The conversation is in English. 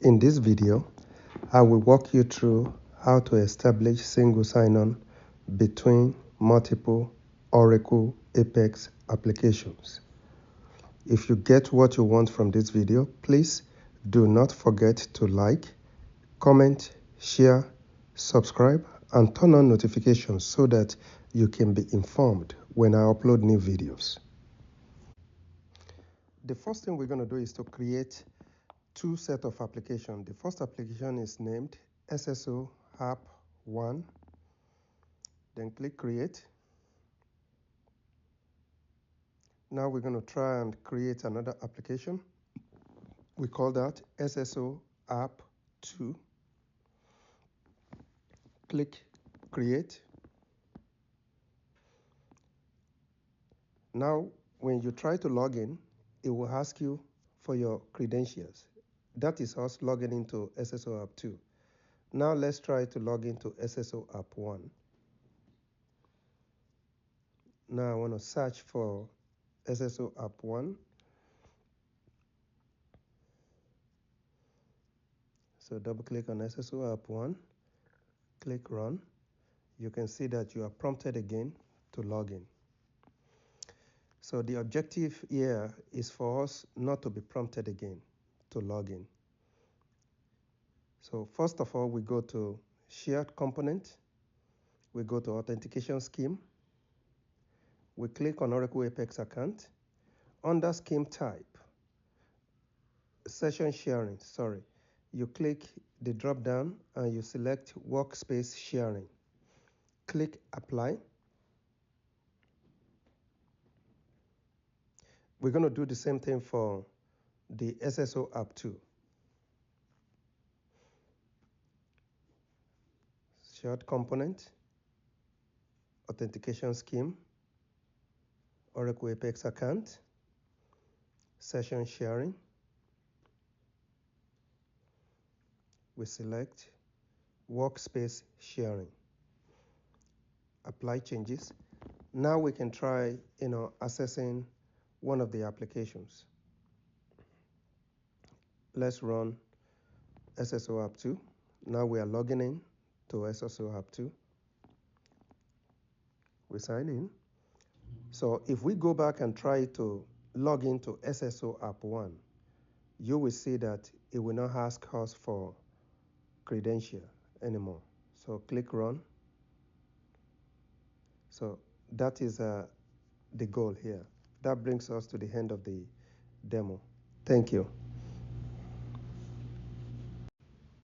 In this video, I will walk you through how to establish single sign-on between multiple Oracle Apex applications. If you get what you want from this video, please do not forget to like, comment, share, subscribe, and turn on notifications so that you can be informed when I upload new videos. The first thing we're going to do is to create two sets of applications. The first application is named SSO App 1. Then click Create. Now we're going to try and create another application. We call that SSO App 2. Click Create. Now, when you try to log in, it will ask you for your credentials. That is us logging into SSO App 2. Now let's try to log into SSO App 1. Now I want to search for SSO App 1. So double click on SSO App 1, click Run. You can see that you are prompted again to log in. So the objective here is for us not to be prompted again to log in. So first of all, we go to Shared Component. We go to Authentication Scheme. We click on Oracle Apex account. Under Scheme Type, Session Sharing, you click the drop down and you select Workspace Sharing. Click Apply. We're going to do the same thing for the SSO App 2. Shared Component, Authentication Scheme, Oracle Apex account, Session Sharing. We select Workspace Sharing. Apply changes. Now we can try, accessing one of the applications. Let's run SSO App 2. Now we are logging in to SSO App 2. We sign in. So if we go back and try to log into SSO App 1, you will see that it will not ask us for credential anymore. So click Run. So that is the goal here. That brings us to the end of the demo. Thank you.